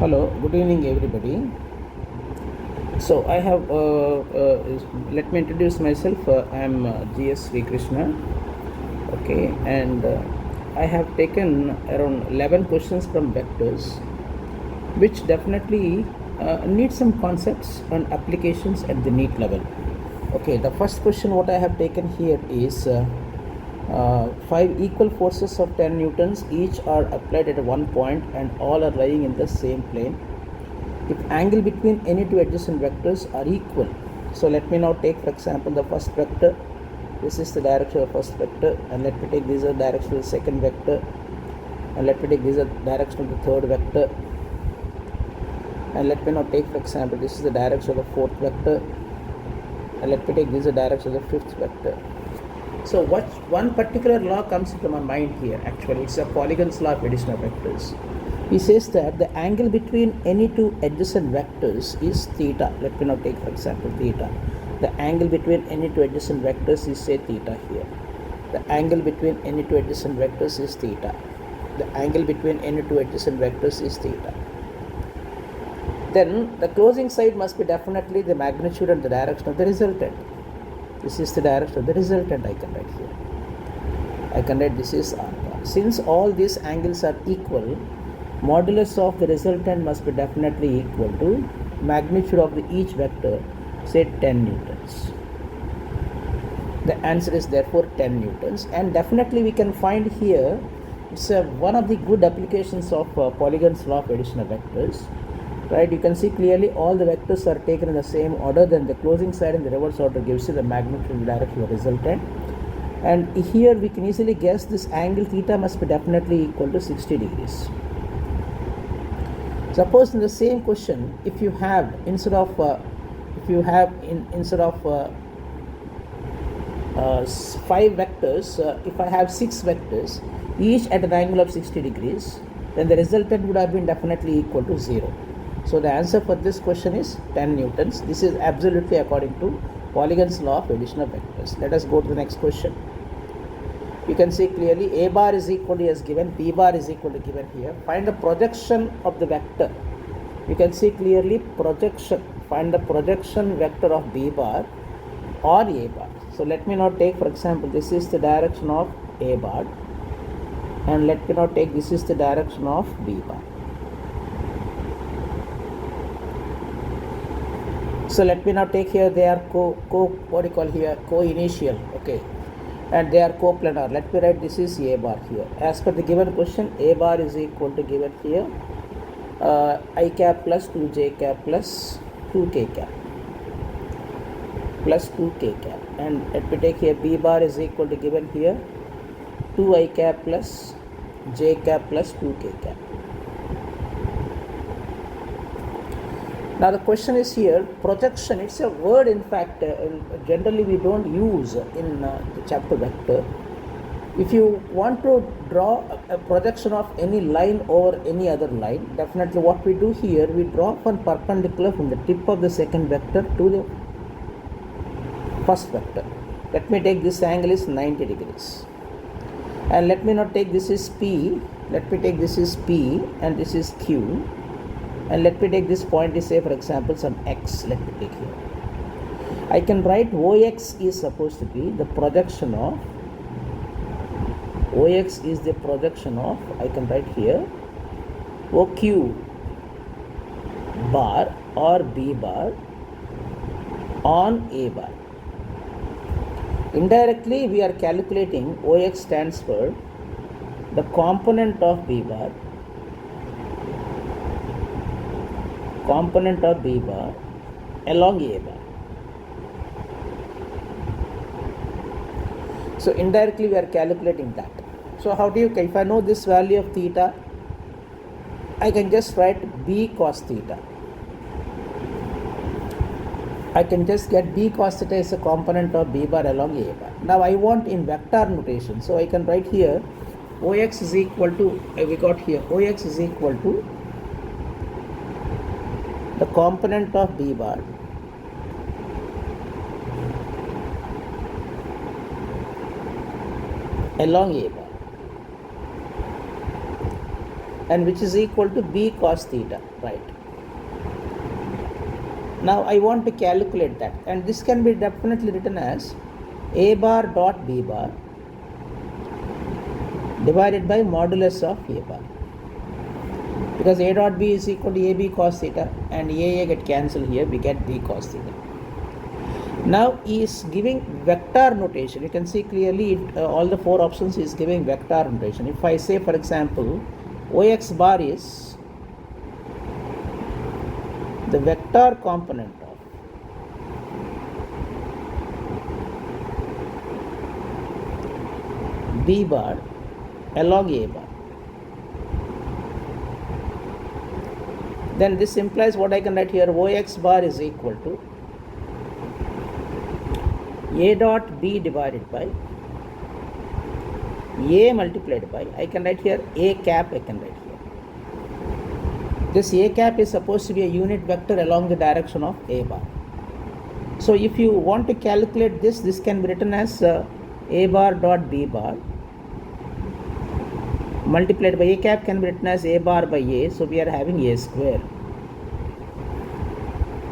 Hello, good evening, everybody. So I have, let me introduce myself. I am GS Sri Krishna. Okay, and I have taken around 11 questions from vectors, which definitely need some concepts and applications at the NEET level. Okay, the first question what I have taken here is 5 equal forces of 10 newtons each are applied at one point and all are lying in the same plane. If angle between any two adjacent vectors are equal. So let me now take, for example, the first vector. This is the direction of the first vector, and let me take this as the direction of the second vector, and let me take this as the direction of the third vector, and let me now take, for example, this is the direction of the fourth vector, and let me take this as the direction of the fifth vector. So what one particular law comes into my mind here, actually it's a Polygon's law of addition of vectors. He says that the angle between any two adjacent vectors is theta. Let me now take, for example, theta. The angle between any two adjacent vectors is, say, theta here. The angle between any two adjacent vectors is theta. The angle between any two adjacent vectors is theta. Then the closing side must be definitely the magnitude and the direction of the resultant. This is the direction of the resultant. I can write here. I can write this is r bar. Since all these angles are equal, modulus of the resultant must be definitely equal to magnitude of each vector, say 10 newtons. The answer is therefore 10 newtons, and definitely we can find here it's one of the good applications of Polygon's law of addition of vectors. Right, you can see clearly all the vectors are taken in the same order, then the closing side in the reverse order gives you the magnitude and direction of the resultant. And here we can easily guess this angle theta must be definitely equal to 60 degrees. Suppose in the same question, if you have instead of 5 vectors, if I have 6 vectors, each at an angle of 60 degrees, then the resultant would have been definitely equal to 0. So the answer for this question is 10 newtons. This is absolutely according to Polygon's law of addition of vectors. Let us go to the next question. You can see clearly A bar is equal to as given, B bar is equal to given here. Find the projection of the vector. You can see clearly projection. Find the projection vector of B bar or A bar. So let me now take, for example, this is the direction of A bar, and let me now take this is the direction of B bar. So let me now take here, they are co-initial, okay, and they are coplanar. Let me write this is A bar here. As per the given question, A bar is equal to given here I cap plus 2j cap plus 2k cap plus 2k cap, and let me take here B bar is equal to given here 2I cap plus j cap plus 2k cap. Now the question is here, projection, it's a word in fact generally we don't use in the chapter vector. If you want to draw a projection of any line over any other line, definitely what we do here, we draw one perpendicular from the tip of the second vector to the first vector. Let me take this angle is 90 degrees. And let me not take this is P, let me take this is P and this is Q. And let me take this point is, say, for example, some x. Let me take here. I can write OX is supposed to be the projection of, OX is the projection of, I can write here, OQ bar or B bar on A bar. Indirectly, we are calculating OX stands for the component of B bar, along A bar. So indirectly we are calculating that. So how do you, if I know this value of theta, I can just write B cos theta. I can just get B cos theta is a component of B bar along A bar. Now I want in vector notation, so I can write here OX is equal to, we got here OX is equal to the component of B bar along A bar. and which is equal to b cos theta, right? Now I want to calculate that, and this can be definitely written as a bar dot b bar divided by modulus of a bar, because a dot b is equal to ab cos theta and a get cancelled here, we get b cos theta. Now he is giving vector notation. You can see clearly all the four options is giving vector notation. If I say, for example, Ox bar is the vector component of b bar along a bar, then this implies what I can write here, Ox bar is equal to a dot b divided by a multiplied by, I can write here a cap, I can write here. This a cap is supposed to be a unit vector along the direction of a bar. So if you want to calculate this, this can be written as a bar dot b bar multiplied by a cap can be written as a bar by a, so we are having a square.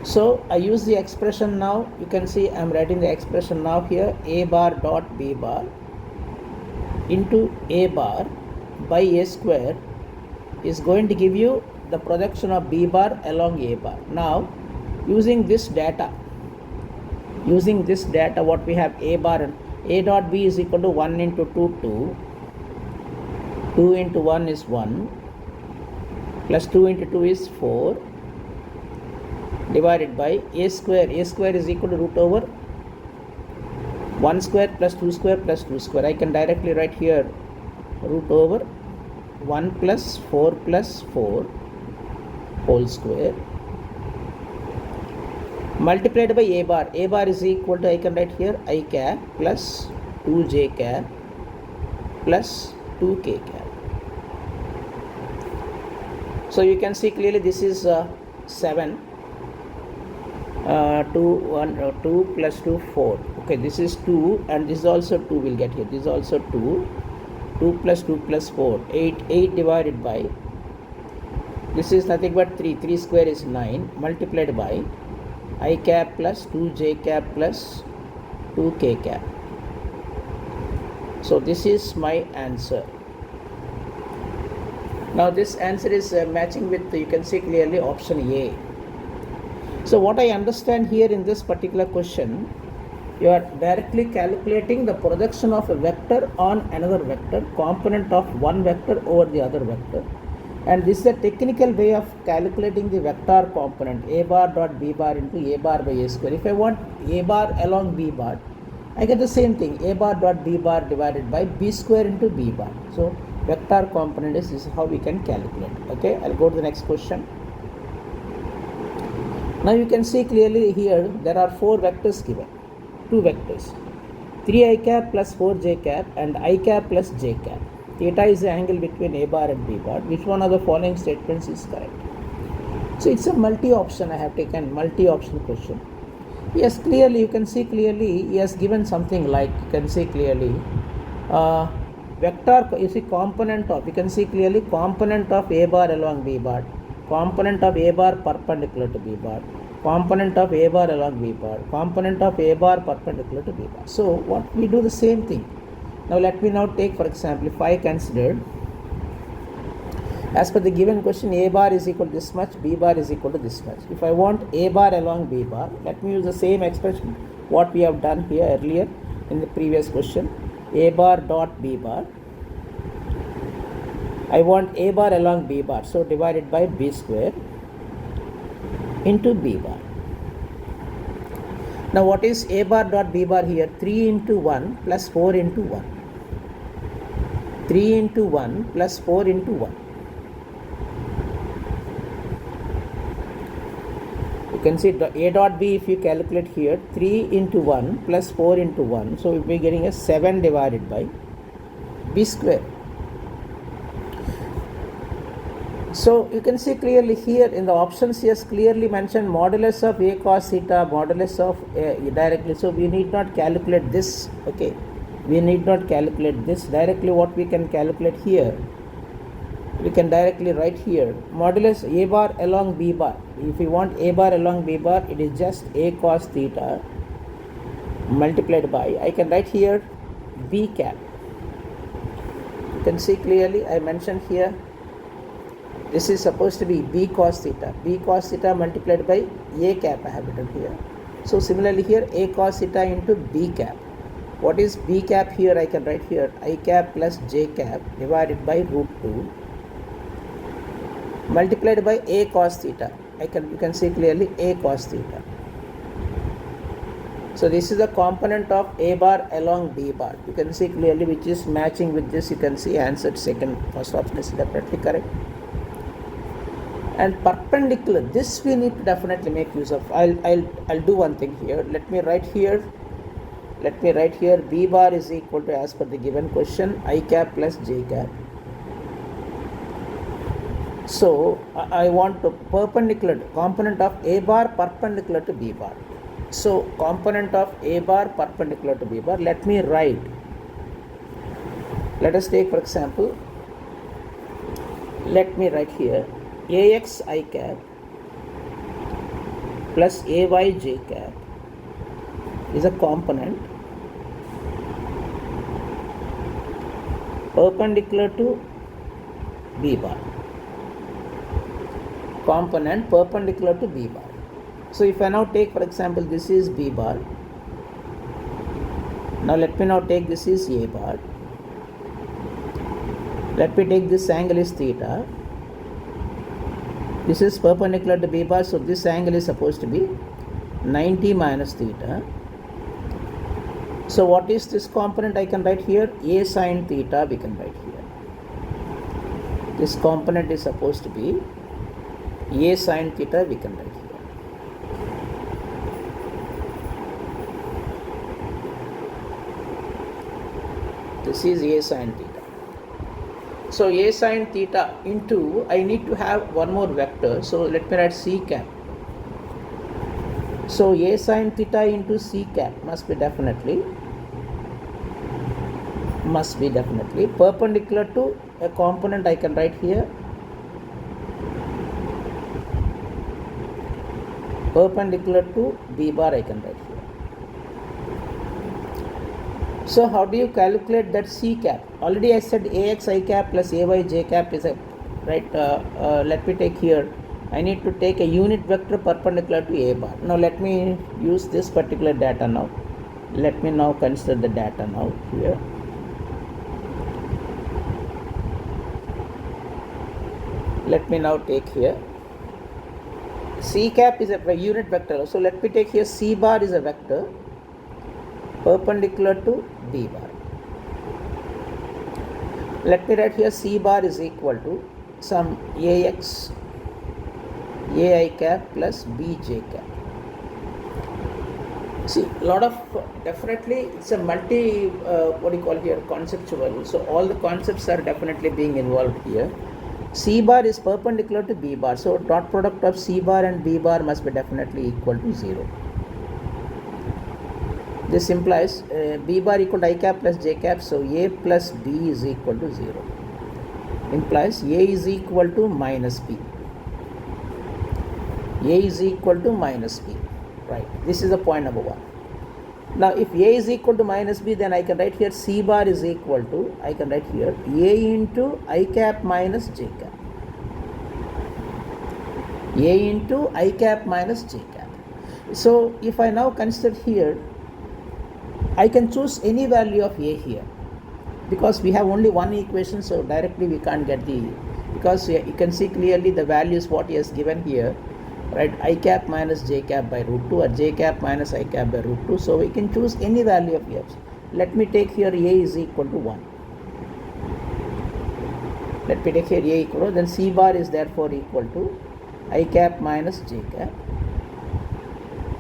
So I use the expression now, you can see I am writing the expression now here, a bar dot b bar into a bar by a square is going to give you the projection of b bar along a bar. Now using this data what we have, a bar and a dot b is equal to 1 into 2, 2 into 1 is 1 plus 2 into 2 is 4 divided by a square is equal to root over 1 square plus 2 square plus 2 square. I can directly write here root over 1 plus 4 plus 4 whole square multiplied by a bar is equal to, I can write here I cap plus 2j cap plus 2k cap. So you can see clearly this is 7 2 plus 2 4. Okay, this is 2 and this is also 2 will get here. This is also 2 plus 2 plus 4 8 divided by, this is nothing but 3 square is 9 multiplied by I cap plus 2j cap plus 2k cap. So this is my answer. Now this answer is matching with, you can see clearly, option A. So what I understand here in this particular question, you are directly calculating the projection of a vector on another vector, component of one vector over the other vector, and this is a technical way of calculating the vector component a bar dot b bar into a bar by a square. If I want a bar along b bar, I get the same thing, a bar dot b bar divided by b square into b bar. So vector component is how we can calculate. Okay, I'll go to the next question. Now you can see clearly here there are 4 vectors given, 2 vectors, 3 I cap plus 4j cap and I cap plus j cap. Theta is the angle between a bar and b bar. Which one of the following statements is correct? So it's a multi-option, I have taken multi-option question. Yes, clearly you can see clearly he has given something like, you can see clearly vector, you see component of, you can see clearly component of a bar along b bar, component of a bar perpendicular to b bar, component of a bar along b bar, component of a bar perpendicular to b bar. So what we do the same thing. Now let me now take, for example, if I considered as per the given question a bar is equal to this much, b bar is equal to this much. If I want a bar along b bar, let me use the same expression what we have done here earlier in the previous question, a bar dot b bar. I want a bar along b bar, so divided by b square into b bar. Now what is a bar dot b bar here? 3 into 1 plus 4 into 1. 3 into 1 plus 4 into 1. You can see a dot b, if you calculate here, 3 into 1 plus 4 into 1. So we will be getting a 7 divided by b square. So you can see clearly here in the options, he has clearly mentioned modulus of a cos theta, modulus of directly. So we need not calculate this. Okay, we need not calculate this directly. What we can calculate here we can directly write here modulus a bar along b bar. If we want a bar along b bar, it is just a cos theta multiplied by, I can write here b cap. You can see clearly I mentioned here this is supposed to be b cos theta. B cos theta multiplied by a cap I have written here. So similarly here a cos theta into b cap. What is b cap here? I can write here I cap plus j cap divided by root 2 multiplied by a cos theta. You can see clearly a cos theta. So this is the component of a bar along b bar. You can see clearly which is matching with this. You can see answered second. First option is definitely correct. And perpendicular, this we need to definitely make use of. I'll do one thing here. Let me write here b bar is equal to, as per the given question, I cap plus j cap. So I want to perpendicular component of a bar perpendicular to b bar. So component of a bar perpendicular to b bar, let me write. Let us take for example, let me write here ax I cap plus ay j cap is a component perpendicular to b bar. Component perpendicular to b bar. So if I now take for example this is b bar. Now let me now take this is a bar. Let me take this angle is theta. This is perpendicular to b bar, so this angle is supposed to be 90 minus theta. So what is this component? I can write here a sin theta, we can write here. This component is supposed to be a sin theta, we can write here. This is a sin theta. So a sin theta into, I need to have one more vector. So let me write c cap. So a sin theta into c cap must be definitely perpendicular to a component. I can write here perpendicular to b bar, I can write here. So how do you calculate that c cap? Already I said ax I cap plus ay j cap is a right. Let me take here. I need to take a unit vector perpendicular to a bar. Now let me use this particular data now. Let me now consider the data now here. Let me now take here. C cap is a unit vector. So let me take here c bar is a vector perpendicular to b bar. Let me write here c bar is equal to some ax ai cap plus bj cap. See, lot of definitely it's a multi what do you call here, conceptual. So all the concepts are definitely being involved here. C bar is perpendicular to b bar, so dot product of c bar and b bar must be definitely equal to 0. This implies b bar equal to I cap plus j cap, so a plus b is equal to 0. Implies a is equal to minus b. A is equal to minus b. Right. This is the point number 1. Now if a is equal to minus b, then I can write here c bar is equal to, I can write here a into I cap minus j cap. A into I cap minus j cap. So if I now consider here, I can choose any value of a here, because we have only one equation, so directly we can't get the, because you can see clearly the values what he has given here, right? I cap minus j cap by root 2 or j cap minus I cap by root 2, so we can choose any value of a. Let me take here a is equal to 1. Let me take here a equal to, then c bar is therefore equal to I cap minus j cap.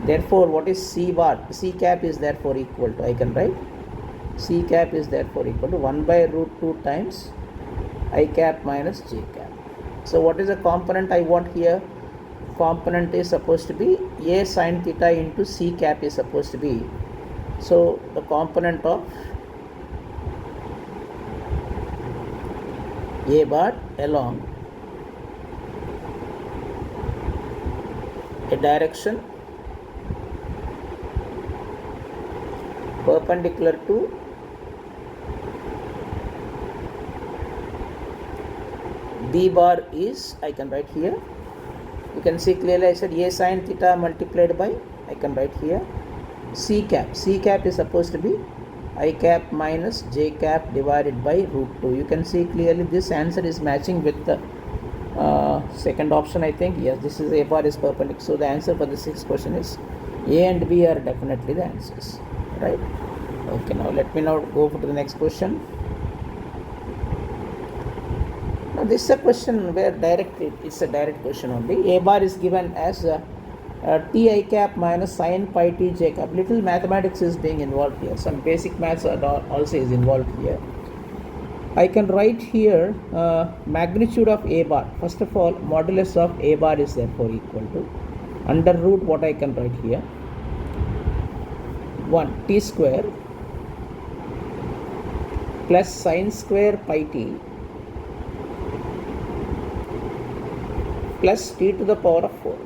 Therefore, what is c bar? C cap is therefore equal to, I can write c cap is therefore equal to 1 by root 2 times I cap minus j cap. So what is the component I want here? Component is supposed to be a sin theta into c cap is supposed to be. So the component of A bar along a direction perpendicular to B bar is, I can write here, you can see clearly I said A sin theta multiplied by, I can write here, C cap. C cap is supposed to be I cap minus J cap divided by root 2. You can see clearly this answer is matching with the second option, I think. Yes, this is A bar is perpendicular. So the answer for the sixth question is A and B are definitely the answers, right? Okay, now let me now go to the next question. Now this is a question where it's a direct question only. A bar is given as T I cap minus sin pi T J cap. Little mathematics is being involved here. Some basic maths also is involved here. I can write here magnitude of A bar. First of all, modulus of A bar is therefore equal to under root, what I can write here, 1 T square plus sin square pi T plus T to the power of 4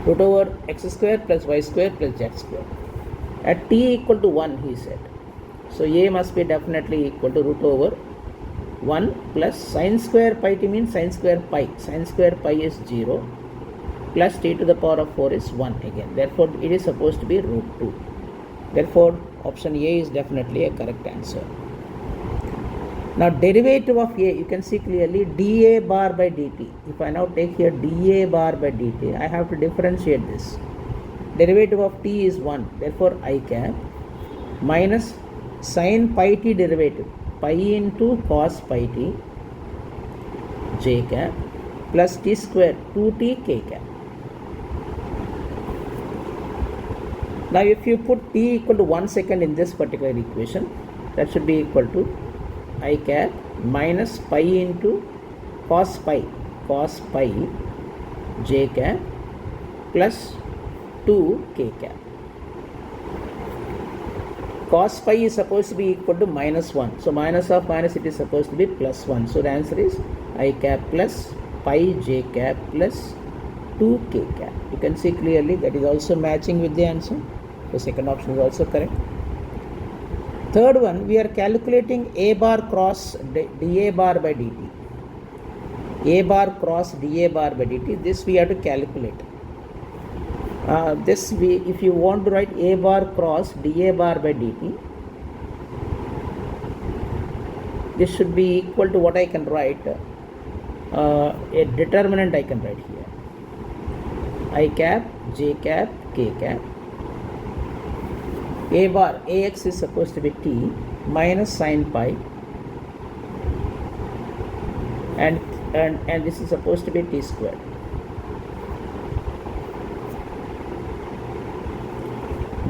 root over x square plus y square plus z square. At T equal to 1, he said. So A must be definitely equal to root over 1 plus sin square pi T means sin square pi. Sin square pi is 0 plus T to the power of 4 is 1 again. Therefore, it is supposed to be root 2. Therefore, option A is definitely a correct answer. Now, derivative of A, you can see clearly dA bar by dt. If I now take here dA bar by dt, I have to differentiate this. Derivative of t is 1. Therefore, I cap minus sin pi t derivative, pi into cos pi t j cap plus t square 2t k cap. Now, if you put t equal to 1 second in this particular equation, that should be equal to I cap minus pi into cos pi j cap plus 2 k cap. Cos pi is supposed to be equal to minus 1. So minus of minus, it is supposed to be plus 1. So the answer is I cap plus pi j cap plus 2 k cap. You can see clearly that is also matching with the answer. The second option is also correct. Third one, we are calculating A bar cross dA bar by dt. A bar cross dA bar by dt. This we have to calculate. If you want to write A bar cross dA bar by dt, this should be equal to what I can write, a determinant I can write here. I cap, j cap, k cap. A bar, Ax is supposed to be t minus sin pi, and this is supposed to be t squared.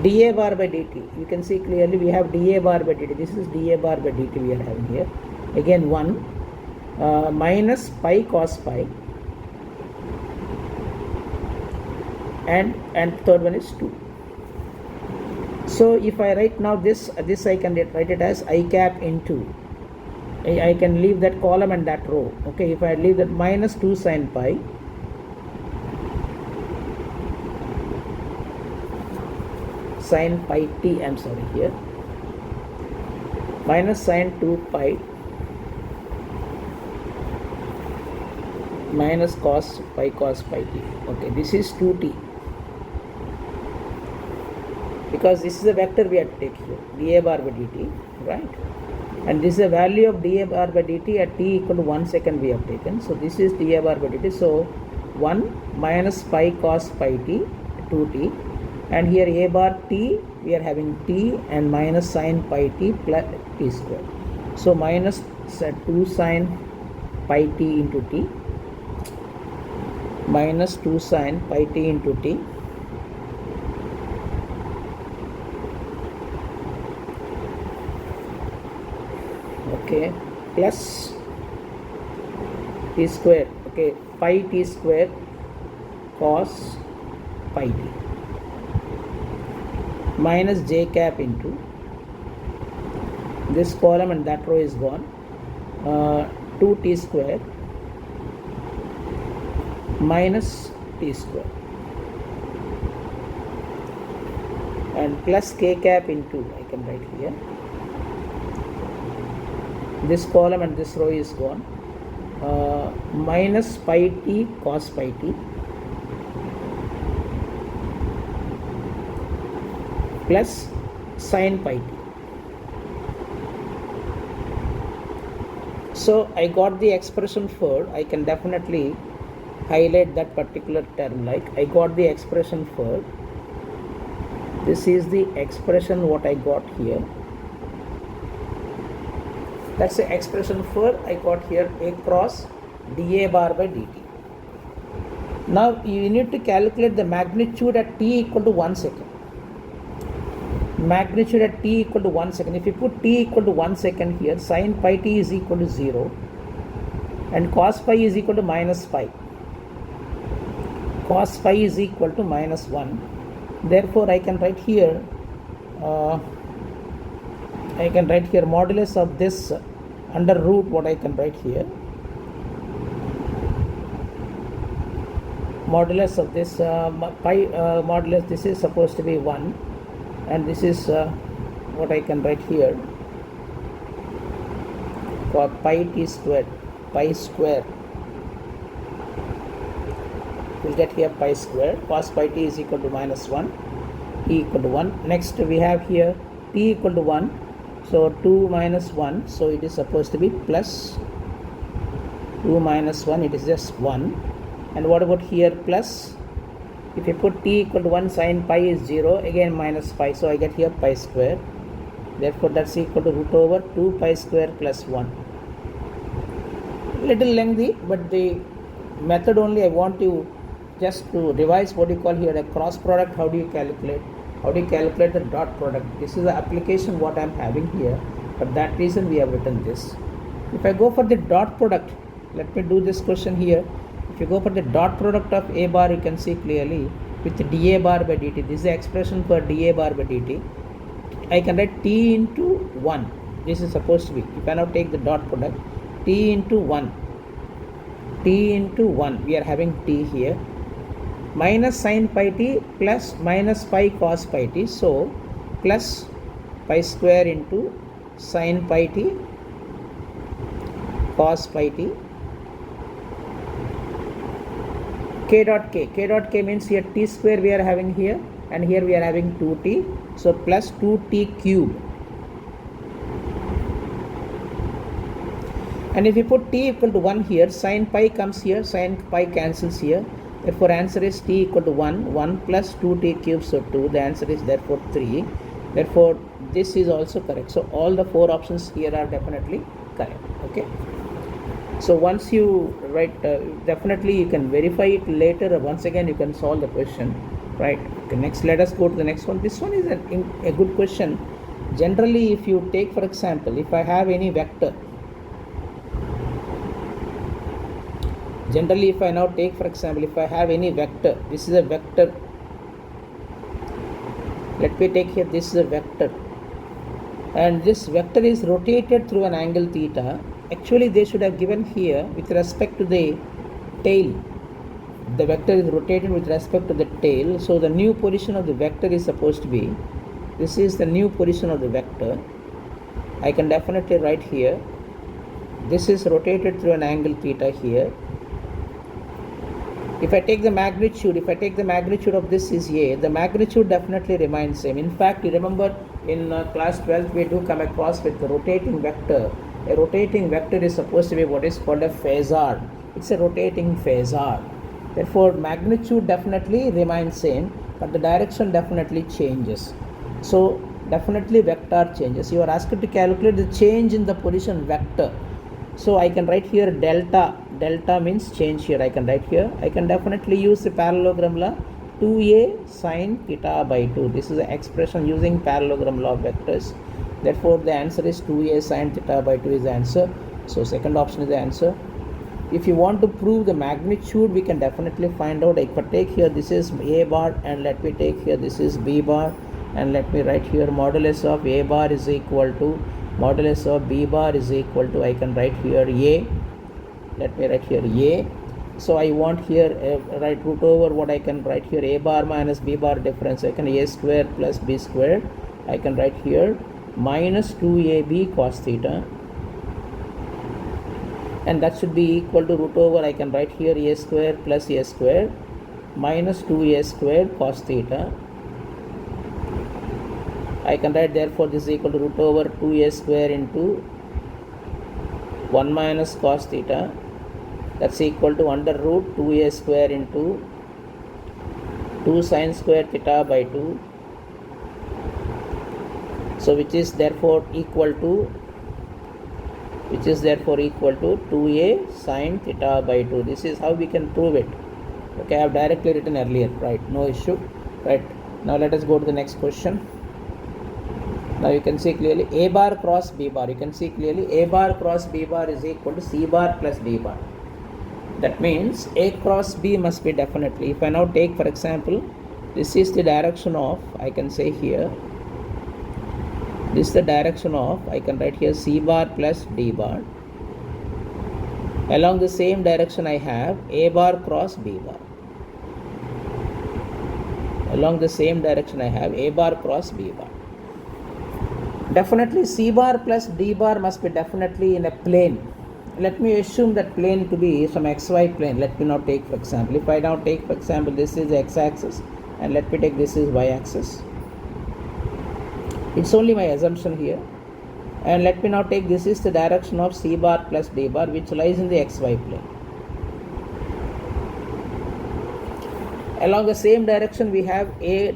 dA bar by dt, you can see clearly we have dA bar by dt. This is dA bar by dt we are having here. Again 1 minus pi cos pi, and third one is 2. So if I write now this I can write it as I cap into, I can leave that column and that row. Okay, if I leave that minus 2 sin pi t, I'm sorry here, minus sin 2 pi minus cos pi t. Okay, this is 2t. Because this is a vector we have to take here, dA bar by dt, right? And this is the value of dA bar by dt at t equal to 1 second we have taken. So this is dA bar by dt. So 1 minus pi cos pi t, 2t. And here A bar t, we are having t and minus sin pi t plus t square. So minus 2 sin pi t into t minus 2 sin pi t into t okay, plus t square, okay, pi t square cos pi t minus j cap into this column and that row is gone. 2t square minus t square and plus k cap into, I can write here, this column and this row is gone, minus pi t cos pi t plus sin pi t. So I got the expression for, I can definitely highlight that particular term, like I got the expression for, this is the expression what I got here. That's the expression for I got here, A cross dA bar by dt. Now you need to calculate the magnitude at t equal to 1 second. Magnitude at t equal to 1 second. If you put t equal to 1 second here, sin pi t is equal to 0 and cos pi is equal to minus pi. Cos pi is equal to minus 1. Therefore I can write here modulus of this under root, what I can write here, modulus of this modulus, this is supposed to be 1 and this is what I can write here, for pi t squared, pi square, we'll get here pi square, cos pi t is equal to minus 1, t equal to 1. Next we have here t equal to 1, so 2 minus 1, so it is supposed to be plus 2 minus 1, it is just 1. And what about here plus, if you put t equal to 1, sin pi is 0, again minus pi, so I get here pi square. Therefore that's equal to root over 2 pi square plus 1. Little lengthy, but the method only I want you just to revise what you call here a cross product. How do you calculate? How do you calculate the dot product? This is the application what I am having here. For that reason we have written this. If I go for the dot product, let me do this question here. If you go for the dot product of a bar, you can see clearly with dA bar by dt. This is the expression for dA bar by dt. I can write t into 1. This is supposed to be. If I now take the dot product, t into 1. T into 1. We are having t here. Minus sin pi t plus minus pi cos pi t. So plus pi square into sin pi t cos pi t. K dot k. K dot k means here t square we are having here and here we are having 2t. So plus 2t cube. And if you put t equal to 1 here, sin pi comes here, sin pi cancels here. Therefore answer is t equal to 1. 1 plus 2t cube, so 2. The answer is therefore 3. Therefore this is also correct. So all the 4 options here are definitely correct. Okay. So once you write, definitely you can verify it later. Once again you can solve the question, right? Okay, next let us go to the next one. This one is a good question. Generally if you take, for example, if I have any vector, generally if I now take, for example, if I have any vector, this is a vector, let me take here, this is a vector and this vector is rotated through an angle theta. Actually they should have given here with respect to the tail, the vector is rotated with respect to the tail. So the new position of the vector is supposed to be, this is the new position of the vector. I can definitely write here, this is rotated through an angle theta here. If I take the magnitude, of this is A, the magnitude definitely remains same. In fact, you remember in class 12th we do come across with the rotating vector. A rotating vector is supposed to be what is called a phasor. It's a rotating phasor. Therefore, magnitude definitely remains same, but the direction definitely changes. So, definitely vector changes. You are asked to calculate the change in the position vector. So, I can write here delta. Delta means change here. I can write here. I can definitely use the parallelogram law, 2a sine theta by 2. This is the expression using parallelogram law of vectors. Therefore, the answer is 2a sine theta by 2 is the answer. So, second option is the answer. If you want to prove the magnitude, we can definitely find out. If I take here, this is a bar and let me take here, this is b bar and let me write here modulus of a bar is equal to Modulus of b bar is equal to, I can write here a. Let me write here a. So I want here write root over what I can write here, a bar minus b bar difference. I can a square plus b square. I can write here minus 2ab cos theta, and that should be equal to root over, I can write here a square plus a square minus 2a square cos theta. I can write therefore this is equal to root over 2a square into 1 minus cos theta, that's equal to under root 2a square into 2 sin square theta by 2. So which is therefore equal to 2a sin theta by 2. This is how we can prove it. Okay, I have directly written earlier, right? No issue, right? Now let us go to the next question. Now you can see clearly a bar cross b bar. You can see clearly a bar cross b bar is equal to c bar plus d bar. That means a cross b must be definitely, if I now take for example, this is the direction of, I can say here, this is the direction of, I can write here c bar plus d bar. Along the same direction I have a bar cross b bar. Along the same direction I have a bar cross b bar. Definitely c bar plus d bar must be definitely in a plane. Let me assume that plane to be some xy plane. Let me now take for example, if I now take for example this is the x-axis and let me take this is y-axis. It's only my assumption here, and let me now take this is the direction of c bar plus d bar which lies in the xy plane. Along the same direction we have a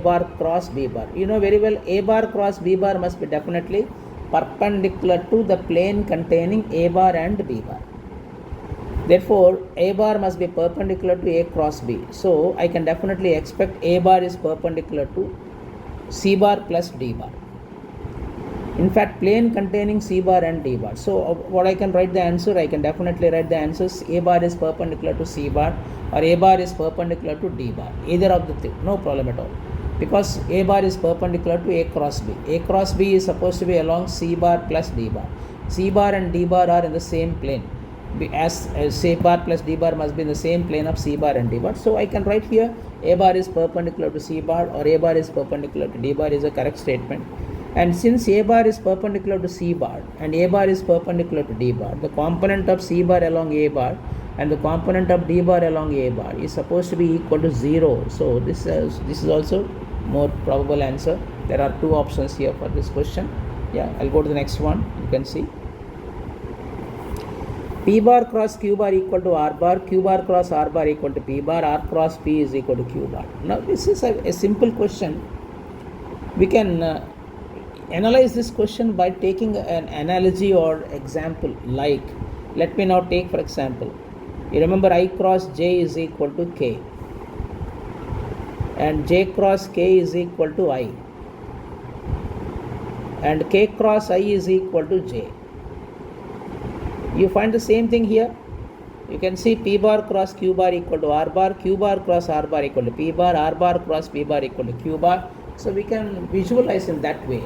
bar cross b bar. You know very well a bar cross b bar must be definitely perpendicular to the plane containing a bar and b bar. Therefore a bar must be perpendicular to a cross b. So I can definitely expect a bar is perpendicular to c bar plus d bar. In fact, plane containing c bar and d bar. So what I can write the answer, I can definitely write the answers a bar is perpendicular to c bar or a bar is perpendicular to d bar. Either of the two, no problem at all. Because a bar is perpendicular to a cross b. A cross b is supposed to be along c bar plus d bar. C bar and d bar are in the same plane. As c bar plus d bar must be in the same plane of c bar and d bar. So I can write here a bar is perpendicular to c bar or a bar is perpendicular to d bar is a correct statement. And since a bar is perpendicular to c bar and a bar is perpendicular to d bar, the component of c bar along a bar and the component of d bar along a bar is supposed to be equal to 0. So this is also more probable answer. There are two options here for this question. Yeah, I'll go to the next one. You can see P bar cross Q bar equal to R bar, Q bar cross R bar equal to P bar, R cross P is equal to Q bar. Now this is a simple question. We can analyze this question by taking an analogy or example. Like, let me now take for example, you remember I cross J is equal to K and J cross K is equal to I and K cross I is equal to J. You find the same thing here. You can see P bar cross Q bar equal to R bar, Q bar cross R bar equal to P bar, R bar cross P bar equal to Q bar. So we can visualize in that way.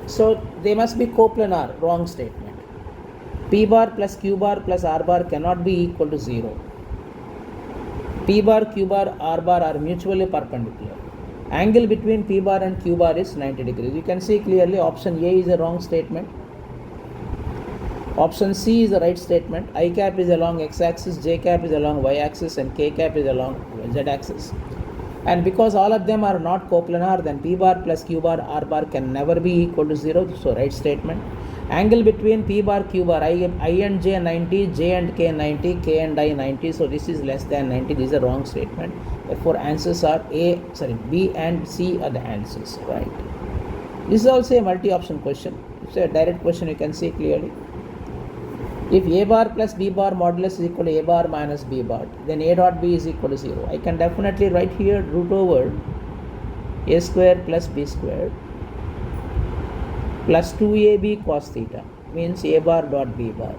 So they must be coplanar, wrong statement. P bar plus Q bar plus R bar cannot be equal to 0. P bar, Q bar, R bar are mutually perpendicular. Angle between P bar and Q bar is 90 degrees. You can see clearly option A is a wrong statement. Option C is the right statement. I cap is along x-axis, J cap is along y-axis and K cap is along z-axis. And because all of them are not coplanar, then P bar plus Q bar, R bar can never be equal to 0. So right statement. Angle between P bar, Q bar, I and J 90, J and K 90, K and I 90. So this is less than 90. This is a wrong statement. Therefore answers are B and C are the answers. Right. This is also a multi-option question. It's a direct question, you can see clearly. If A bar plus B bar modulus is equal to A bar minus B bar, then A dot B is equal to 0. I can definitely write here root over A square plus B square plus 2AB cos theta, means A bar dot B bar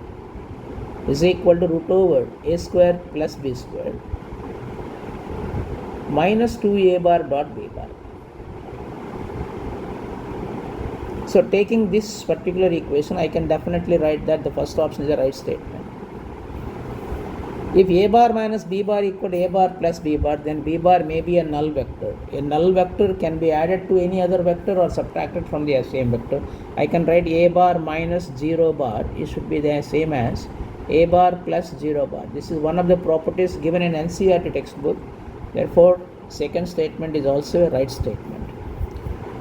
is equal to root over A square plus B square minus 2A bar dot B bar. So taking this particular equation, I can definitely write that the first option is the right statement. If a bar minus b bar equal to a bar plus b bar, then b bar may be a null vector. A null vector can be added to any other vector or subtracted from the same vector. I can write a bar minus 0 bar. It should be the same as a bar plus 0 bar. This is one of the properties given in NCERT textbook. Therefore, second statement is also a right statement.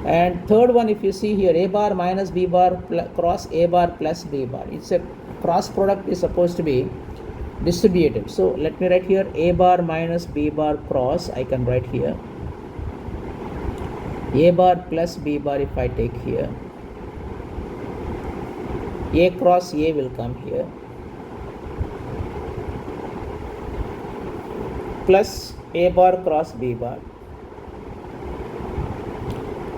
And third one, if you see here, a bar minus b bar cross a bar plus b bar. It's a cross product is supposed to be distributive. So let me write here a bar minus b bar cross. I can write here a bar plus b bar. If I take here, a cross a will come here, plus a bar cross b bar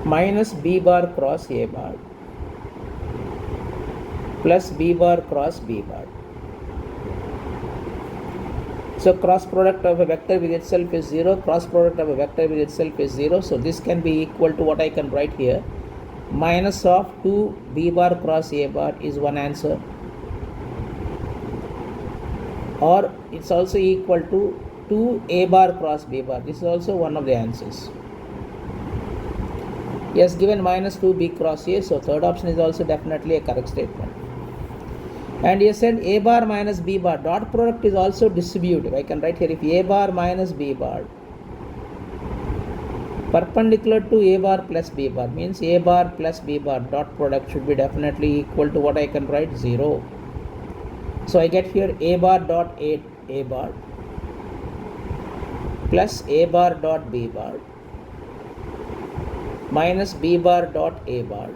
minus b bar cross a bar plus b bar cross b bar. So cross product of a vector with itself is 0, cross product of a vector with itself is 0. So this can be equal to what I can write here, minus of 2 b bar cross a bar is one answer, or it's also equal to 2 a bar cross b bar. This is also one of the answers. Yes, given minus 2 b cross a, so third option is also definitely a correct statement. And you said a bar minus b bar, dot product is also distributive. I can write here if a bar minus b bar perpendicular to a bar plus b bar means a bar plus b bar dot product should be definitely equal to what I can write, 0. So I get here a bar dot a bar plus a bar dot b bar minus b bar dot a bar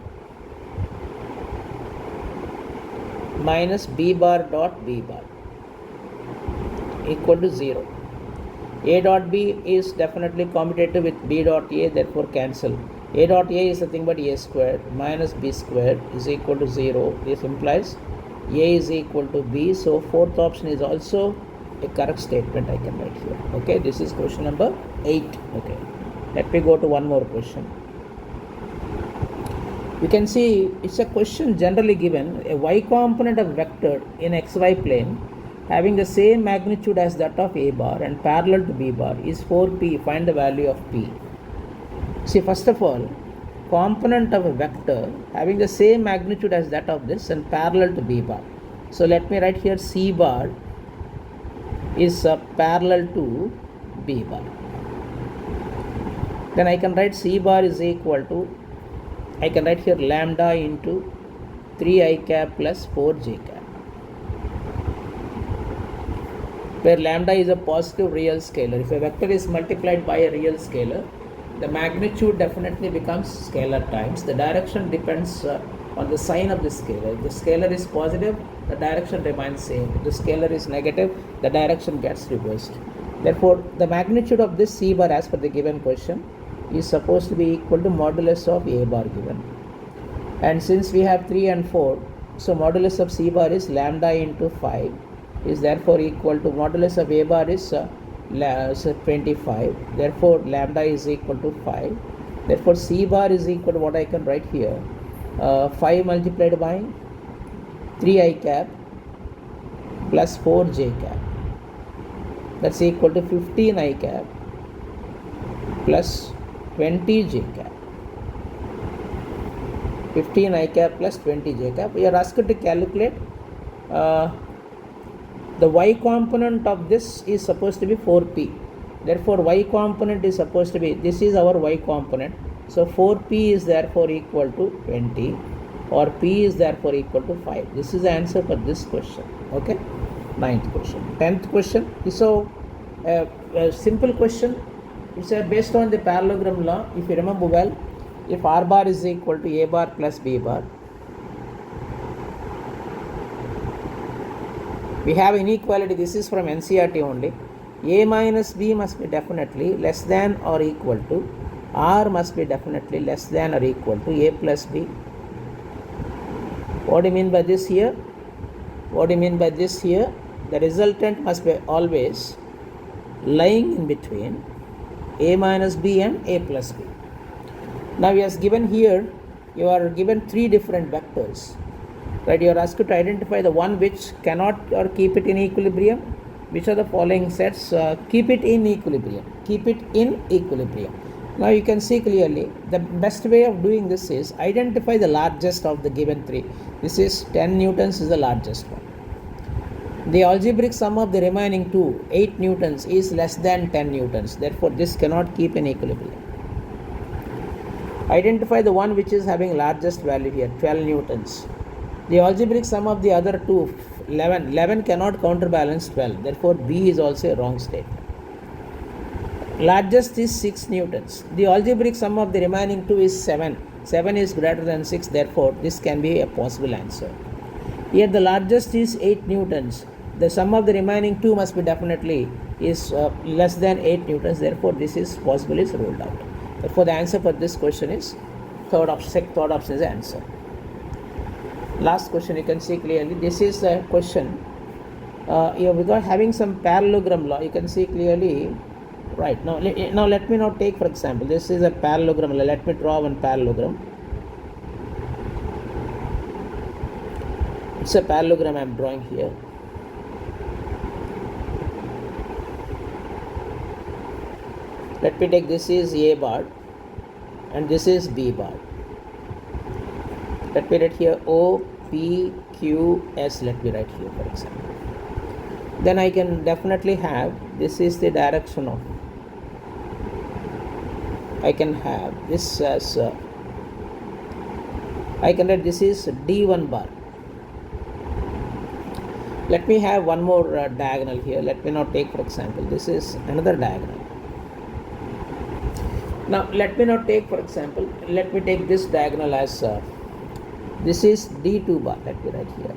minus b bar dot b bar equal to 0. A dot b is definitely commutative with b dot a, therefore cancel. A dot a is nothing but a squared minus b squared is equal to 0. This implies a is equal to b. So fourth option is also a correct statement I can write here. Okay, this is question number 8. Okay, let me go to one more question. You can see it's a question generally given, a y component of vector in xy plane having the same magnitude as that of a bar and parallel to b bar is 4p. Find the value of p. See, first of all, component of a vector having the same magnitude as that of this and parallel to b bar. So let me write here c bar is parallel to b bar. Then I can write c bar is equal to, I can write here lambda into 3i cap plus 4j cap, where lambda is a positive real scalar. If a vector is multiplied by a real scalar, the magnitude definitely becomes scalar times. The direction depends on the sign of the scalar. If the scalar is positive, the direction remains same. If the scalar is negative, the direction gets reversed. Therefore, the magnitude of this c bar as per the given question is supposed to be equal to modulus of a bar given. And since we have 3 and 4, so modulus of c bar is lambda into 5 is therefore equal to modulus of a bar is 25. Therefore, lambda is equal to 5. Therefore, c bar is equal to what I can write here, 5 multiplied by 3i cap plus 4j cap. That's equal to 15i cap plus 20j cap. 15i cap plus 20j cap. We are asked to calculate the y component of this is supposed to be 4p. Therefore, y component is supposed to be, this is our y component. So 4p is therefore equal to 20, or p is therefore equal to 5. This is the answer for this question. Okay, 9th question. 10th question. So a simple question. It's based on the parallelogram law. If you remember well, if r bar is equal to a bar plus b bar, we have inequality. This is from NCERT only. A minus b must be definitely less than or equal to, r must be definitely less than or equal to a plus b. What do you mean by this here? What do you mean by this here? The resultant must be always lying in between a minus b and a plus b. Now he has given here you are given three different vectors, right? You are asked to identify the one which cannot or keep it in equilibrium. Which are the following sets keep it in equilibrium? Keep it in equilibrium. Now you can see clearly the best way of doing this is identify the largest of the given three. This is 10 newtons is the largest one. The algebraic sum of the remaining two, 8 newtons, is less than 10 newtons. Therefore, this cannot keep in equilibrium. Identify the one which is having largest value here, 12 newtons. The algebraic sum of the other two, 11. 11 cannot counterbalance 12. Therefore, B is also a wrong statement. Largest is 6 newtons. The algebraic sum of the remaining two is 7. 7 is greater than 6. Therefore, this can be a possible answer. Here the largest is 8 newtons. The sum of the remaining two must be definitely is less than 8 newtons. Therefore, this is possible is ruled out. Therefore, the answer for this question is third option is the answer. Last question, you can see clearly. This is a question. Without having some parallelogram law, you can see clearly. Right now, let me now take, for example, this is a parallelogram law. Let me draw one parallelogram. It's a parallelogram I am drawing here. Let me take, this is A bar and this is B bar. Let me write here O, P, Q, S. Let me write here, for example. Then I can definitely have, this is the direction of, I can have this as, I can write this is D1 bar. Let me have one more diagonal here. Let me now take, for example, this is another diagonal. Now let me now take, for example, let me take this diagonal as this is D2 bar. Let me write here.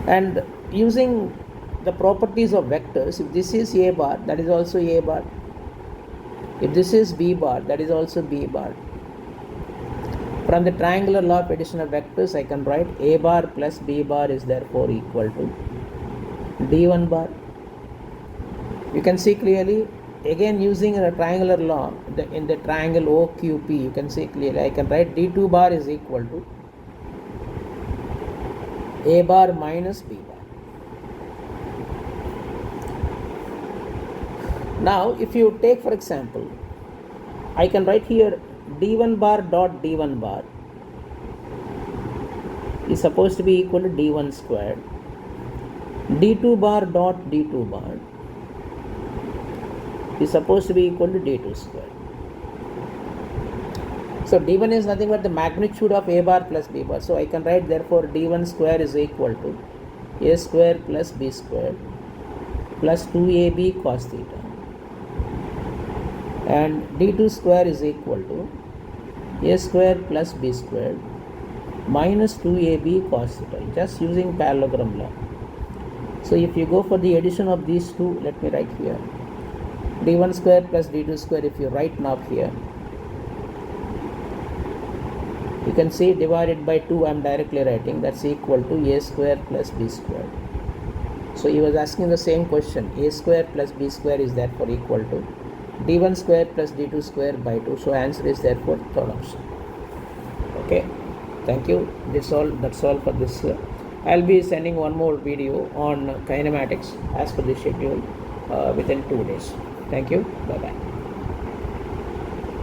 And using the properties of vectors, if this is A bar, that is also A bar. If this is B bar, that is also B bar. From the triangular law of addition of vectors, I can write A bar plus B bar is therefore equal to D1 bar. You can see clearly, again using a triangular law, in the triangle OQP, you can see clearly, I can write D2 bar is equal to A bar minus B bar. Now, if you take, for example, I can write here D1 bar dot D1 bar is supposed to be equal to D1 squared. D2 bar dot D2 bar is supposed to be equal to D2 squared. So D1 is nothing but the magnitude of A bar plus B bar. So I can write therefore D1 square is equal to A square plus B square plus 2AB cos theta. And D2 square is equal to A square plus B square minus 2AB cos theta, just using parallelogram law. So if you go for the addition of these two, let me write here D1 square plus D2 square. If you write now here, you can see divided by 2, I am directly writing, that's equal to A square plus B square. So he was asking the same question, A square plus B square is therefore equal to D1 square plus D2 square by 2. So answer is therefore third option. Okay, thank you. That's all for this. I'll be sending one more video on kinematics as per the schedule within 2 days. Thank you. Bye bye.